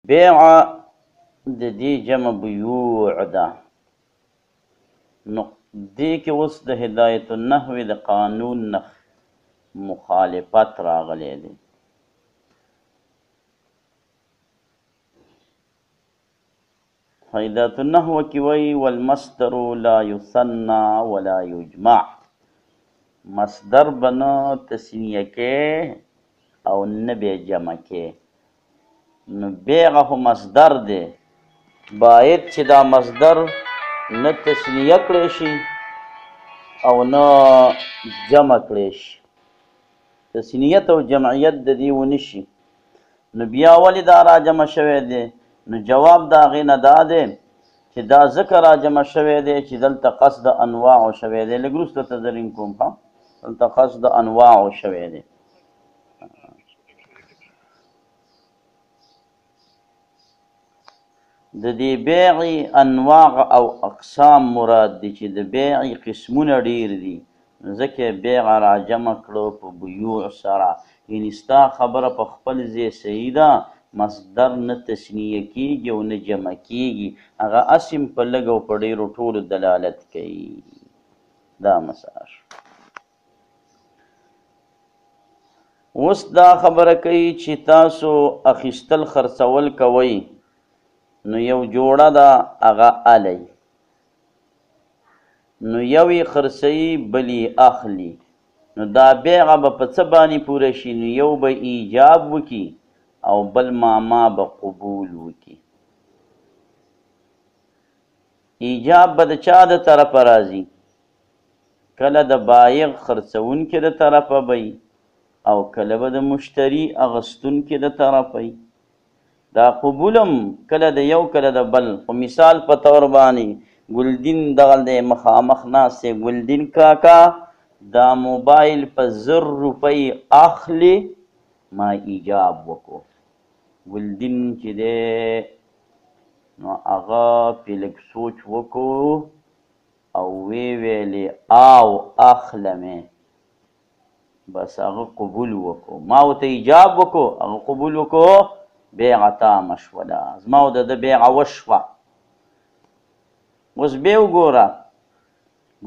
بیع د دې جمع بیوع ده. نو دې کې اوس د هدایت النحو د قانون نه مخالفت راغلی دی. هدایت النحو کې وایي والمصدر لا یثنى ولا یجمع، مصدر به نه تثنیه کې او نه به جمع کې. نو بیع خو مصدر دی، باید چې دا مصدر نه تثنیه کړی شي او نه جمع کړی شي، تثنیت او جمعیت د دې ونه شي. نو بیا ولې دا راجمع شوی دی؟ نو جواب د هغې نه دا دی چې دا ځکه راجمع شوی دی چې دلته قصد انواعو شوی دی. لږ وروسته تدرین کوم ښه، دلته قصد انواعو شوی دی. د دې بیع انواع او اقسام مراد دي چې د بیع قسمونه ډیر دي، ځکه بیع راجمع کړو په بیوع سره. یعنې ستا خبره په خپل ځای صحیح ده، مصدر نه تثنیه کیږي او نه جمع کیږي، هغه اسم په لږ او په ډیرو ټولو دلالت کوي. دا مسله شو. اوس دا خبره کوي چې تاسو اخیستل خرڅول کوئ، نو یو جوړه ده هغه الی، نو یو یې خرڅوي بل یې اخلي. نو دا بیع به په څه باندې پوره شي؟ نو یو به ایجاب وکي او بل ماما به قبول وکي. ایجاب به د چا د طرفه راځي؟ کله د بایع خرڅونکي د طرفه به او کله به د مشتري اغستونکي د طرفه وي. دا قبولم کله د یو کله د بل. خو مثال په طور باندې ګلدین دغه دی مخامخ ناست دی، ګلدین کاکا دا موبایل په 1000 روپۍ اخلي، ما ایجاب وکړو. ګلدین چې دی نو هغه پې لږ سوچ وکړو او ویلې او اخلمې، بس هغه قبول وکړو. ما ورته ایجاب وکړو، هغه قبول وکړو، بیعه تامه شوله، زما او د ده بیعه وشوه. اوس بیا وګوره،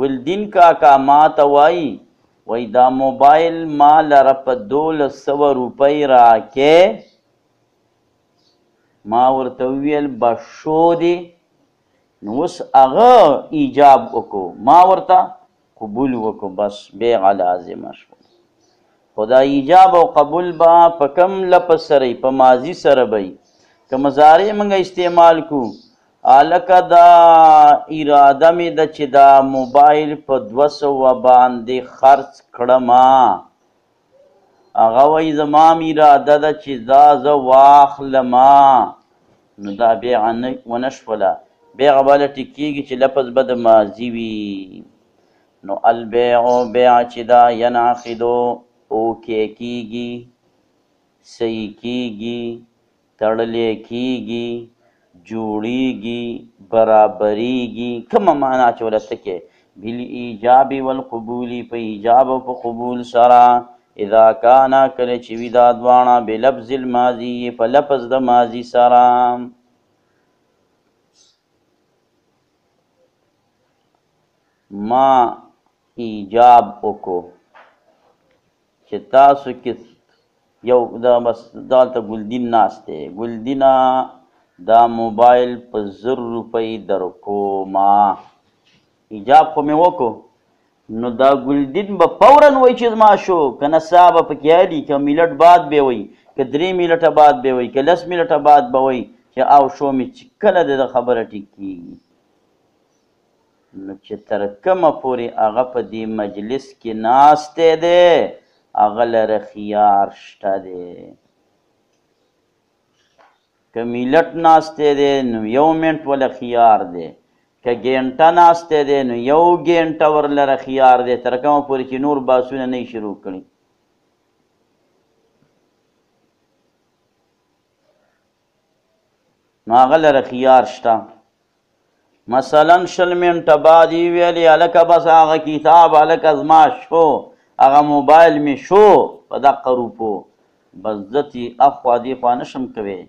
ګلدین کاکا ما ته وایي دا موبایل ما لره په 1200 روپۍ راکې. ما ورته وویل بشو دی. نو اوس هغه ایجاب وکړو، ما ورته قبول وکړو، بس بیعه لازمه شوه. خو دا ایجاب او قبول به په کم لفظ سره په ماضي سره به که مضارع موږ استعمال کو، هلکه دا اراده مې ده چې دا موبایل په 200 باندې خرڅ کړمه، هغه وایي زما م اراده ده چې دا زه واخلمه. نو دا بیعه ونه شوله، بیعه به هلته کېږي چې لفظ به د ماضي وي. نو البیع بیعه چې دا ینعقدو اوکې کیږي، صحیح کیږي، تړلی کیږي، جوړیږي، برابریږي، کومه معنا چې ولته کې بالایجاب والقبول، په ایجاب او په قبول سره. اذا کانا کله چې وي دا دواړه بلفظ الماضي، په لفظ د ماضي سره. ما ایجاب وکړو چې تاسو کې یو دا بس دالته ګلدین ناست دی، ګلدینه دا موبایل په 1000 روپۍ درکومه. ایجاب خو مې وکړو، نو دا ګلدین به فورا وایي چې زما شو، که نه سا به پکې هلي، که میلټ بعد به وایي، که 3 میلټه بعد به وایي، که 10 میلټه بعد به وایي چې او شو مې. چې کله د خبره ټیک کېږي، نو چې تر کومه پورې هغه په دې مجلس کې ناستی دی، هغه لره خیار شته دی. که میلټ ناستی دی نو 1 منټ وله خیار دی، که ګینټه ناستی دی نو 1 ګینټه ورلره خیار دی، تر کومه پورې چې نور باسونه نه شروع کړي. نو هغه لره خیار شته. مثلا 20 منټه بعد یې ویلې هلکه بس هغه کتاب هلکه زما شو، هغه موبایل می شو په دقه روپو، بس زه تې اخوا دې خوا نشم کوی،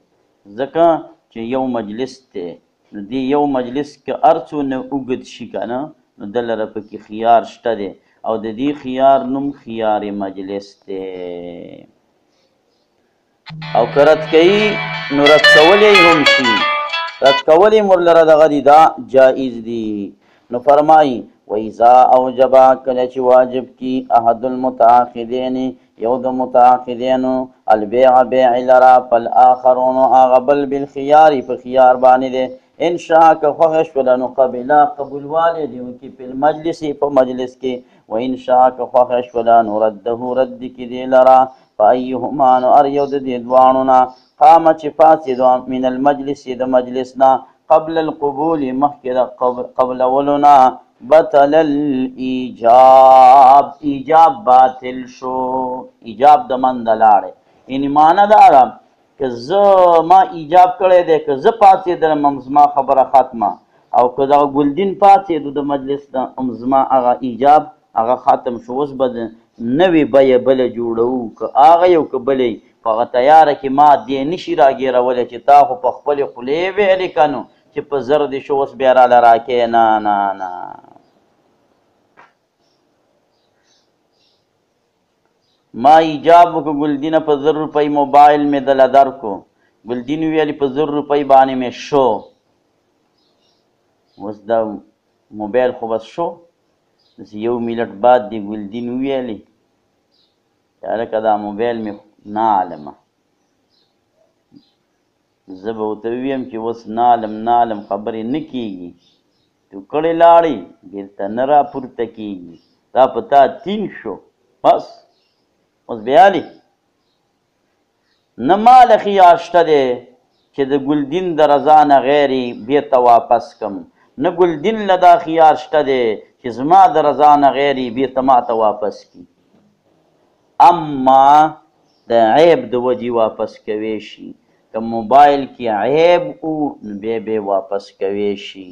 ځکه چې یو مجلس دی نو دې یو مجلس کې هر څونه اوږد شي که نه نو ده لره پکې خیار شته دی او د دې خیار نوم خیار مجلس دی او که رد کوي نو رد کولی هم شي رد کولی مرلره دغه دي دا جایز دي نو فرمایي وإذا اوجبا کله چې واجب کی احد المتعاقدین یو د متعاقدینو البيع بیع لرا فالآخرون هغه بل بالخيار په خيار باندې دی ان شاء که خوښ شول نو قبلا قبول والي دی وکي په مجلس په مجلس کې و ان شاء که خوښ شول نو رده رد کی دی لرا فايهما نو ار یو د دې دوانو نه قام چې فاسد من المجلس د مجلسنا قبل القبول مخکې قبل ولنا بطل الایجاب ایجاب باطل شو ایجاب د من د لاړې یعنی معنی دا ده که زه ما ایجاب کړی دی که زه پاڅېدلم زما خبره ختمه او که دغه ګلدین پاڅېدو د مجلس نه زما هغه ایجاب هغه ختم شو اوس به نوې بیه بله جوړوو که هغه یو که بلې په هغه تیاره کې ما دې نشي راګیرولی چې تا خو په خپلې خولې ویلې که نو چې په زر دې شو اوس بیا راله راکې نه نه نه ما ایجاب وکړو ګلدینه په 1000 روپۍ موبایل مې دله درکو ګلدین ویلې په 1000 روپۍ باندې مې شو اوس دا موبایل خو بس شو داسې 1 منټ بعد دې ګلدین ویلې چې هلکه دا موبایل مې نه علمه زه به ورته وویم چې اوس نالم خبرې نه کېږي تو کړې لاړې بېرته نه راپورته کېږي دا په تا تین شو بس اوس بیالي نه ماله خیار شته دی چې د ګلدین د رضا نه غیرې بېرته واپس کم نه ګلدین له دا خیار شته دی چې زما د رضا نه غیرې بېرته ما ته واپس کړي اما د عیب د وجې واپس کوی شي که موبایل کې عیب او نو بیا واپس کوی شي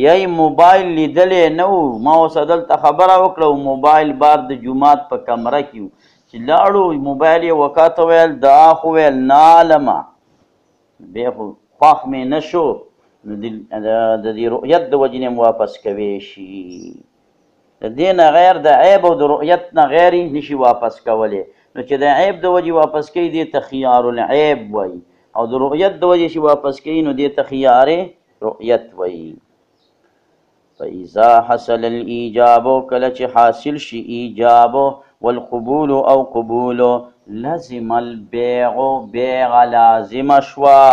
یا موبایل لیدلی نه و ما اوس دلته خبره وکړه او موبایل بار د جومات په کمره کې و چې لاړو موبایل یې وکاته ویل دا خو ویل نالمه بیا خو خوښ مې نه شو نو د دې رؤیت د وجې نه واپس کوی شي د دې نه غیر د عیب او د رؤیت نه غیر نشي واپس کولی نو چې د عیب د وجې واپس کوي دې ته خیار العیب وایي او د رؤیت د وجې چې واپس کوي نو دې ته خیار رؤیت وایي فاذا حصل الایجاب کله چې حاصل شي ایجاب والقبول او قبول لازم البيع بيع لازم شوا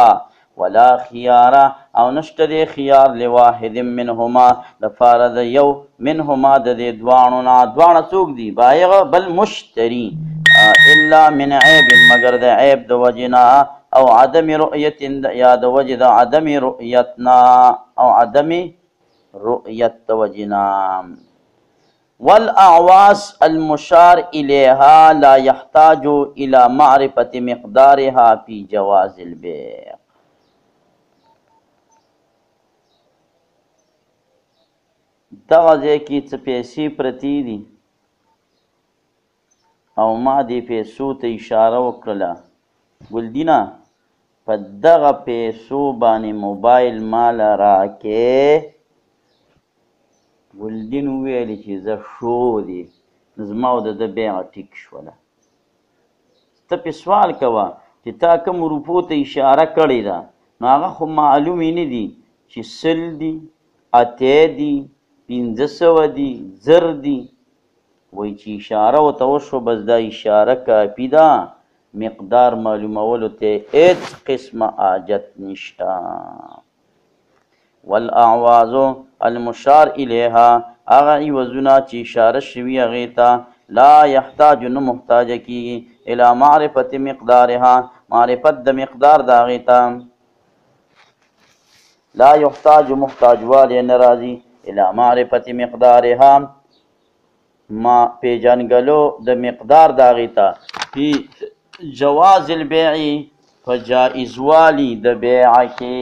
ولا خيار او نشته دی خيار لواحد منهما لپاره د یو منهما د دې دوانو نه دوانه څوک دي بایغ بل مشتری الا من عیب مگر د عیب د وجنا او عدم رؤیت یا د وجه د عدم رؤیتنا او عدم رؤیت د وجنا والاعواس المشار الیها لا يحتاج الى معرفة مقدارها في جواز البيع دغه ځای کې څه پیسې پرتې دي او ما دې پیسو ته اشاره وکړله ګلدینه په دغه پیسو باندې موبایل ماله راکې ګلدین وویلې چې زه شو دی زما او د ده بیعه ټیک شوله ته پې سوال کوه چې تا کوم روپو ته اشاره کړې ده نو هغه خو معلومې نه دي چې 100 دي 8 دي 500 دي 1000 دي وایي چې اشاره ورته وشوه بس دا اشاره کافي ده مقدار معلومولو ته هېڅ قسمه حاجت نشته والاعواز المشار الیها هغه عوضونه چې اشاره شوي هغې ته لا یحتاج نه محتاجه کېږي الی معرفت مقدارها معرفت د مقدار د هغې ته لا یحتاج محتاج والی نه راځي الی معرفت مقدارها ما پیژنګلو د مقدار د هغې ته فی جواز البیع په جایزوالي د بیعه کې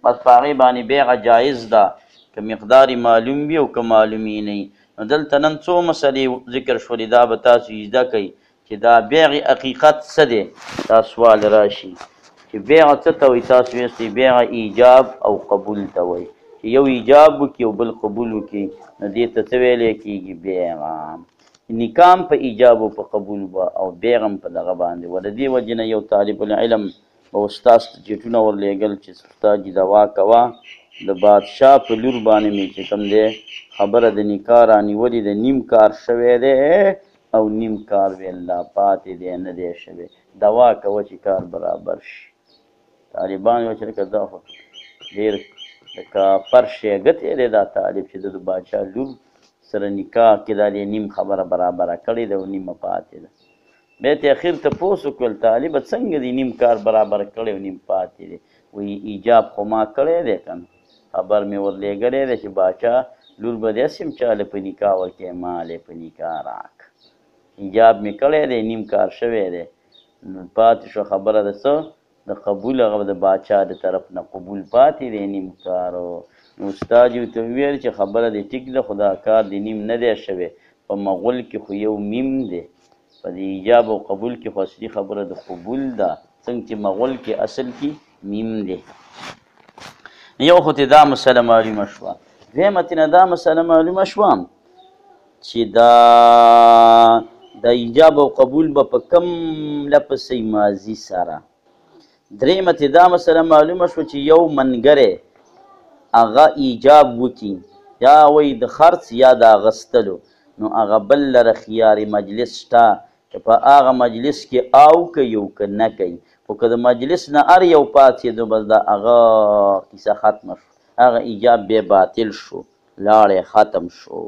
بس په هغې باندې بیعه جایز ده که مقدار معلوم وي او که معلومې نه وي نو دلته نن څو مسلې ذکر شولې دا به تاسو زده کوئ چې دا بیع حقیقت څه دی دا سوال راشي چې چې بیع څه ته وایي تاسو ویستئ بیع ایجاب او قبول ته وایي چې یو ایجاب وکړي او بل قبول وکړي نو دې ته څه ویلی کېږي بیع نکاح هم په ایجاب او په قبول به او بیع هم په دغه باندې و د دې وجې نه یو طالب العلم به استاذ ته چیټونه ورلېږل چې استاد جي دوا کوه د بادشاه په لور باندې مې چې کوم دی خبره د نکاح رانیولې د نیم کار شوی دی او نیم کار ویل لا پاتې دی نه دی شوی دوا کوه چې کار برابر شي طالبان یو چې لکه دا خو ډېر د کافر شیګتی دی دا طالب چې د بادشاه لور سره نکاح کې دا دی نیم خبره برابره کړې ده او نیمه پاتې ده بیا ته اخر تپوس وکړل طالبه څنګه دی نیم کار برابر کړی او نیم پاتې دی وایي ایجاب خو ما کړی دی که نه خبر مې ورلېږلی دی چې باچا لور به داسې هم چاله په نکاح ورکوې مال یې په نکاح راک ایجاب مې کړی دی نیم کار شوی دی نو پاتې شو خبره د څه د قبول هغه د باچا د طرف نه قبول پاتې دی نیم کارو نو استاد یې ورته وویل چې خبره دې ټیک ده خو دا کار د نیم نه دی شوی په مغول کې خو یو میم دی په د ایجاب او قبول کې خو اصلي خبره د قبول ده څنګه چې مغول کې اصل کې میم دی یو خو ته دا مسله معلومه شوه دویمه ترې نه دا مسله معلومه شوه چې دا د ایجاب او قبول به په کم لفظ ماضي سره درېیمه ترې دا مسله معلومه شوه چې یو منګری هغه ایجاب وکړي یا وایي د خرڅ یا د اخیستلو نو هغه بل لره خیار مجلس شته چې په هغه مجلس کې او کوي او که نه کوي خو که د مجلس نه هر یو پاتېدو بس د هغه کیسه ختمه شو هغه ایجاب بیا باطل شو لاړې ختم شو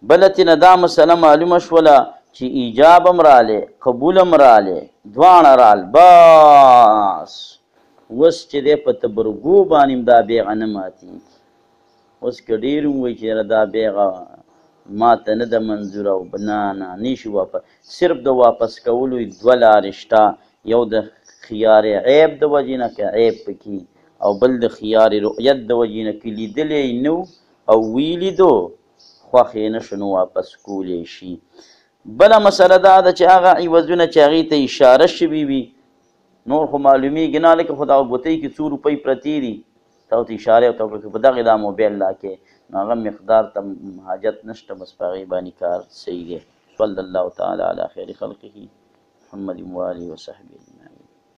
بله ترې دا مسله معلومه شوله چې ایجاب هم رالی قبول هم رالی دواړه رال بس اوس چې دی په تبرګو باندې دا بیغه نه ماتېږي اوس که ډېر ووایي چې دا بیغه ما ته نه ده منظوره او نه نشي واپس صرف د واپس کولو دوه لارې شته یو د خیار عیب د وجې نه که عیب پکې او بل د خیار رؤیت د وجې نه که لیدلی نه او وی لیدو خوښ یې نه شو نو واپس کولی شي بله مسله دا ده چې هغه عوضونه چې هغې ته اشاره شوي وي نور خو معلومیږي نه لکه خو دغه ګوتۍ کې 100 روپۍ پرتې دي تا ورته اشارې ورته وکړه په دغې دا موبایل راکې نو هغه مقدار ته حاجت نشته بس په هغې باندې کار صحیح دی صلی الله تعالی علی خیر خلقه محمد و آله وصحبه اجمعین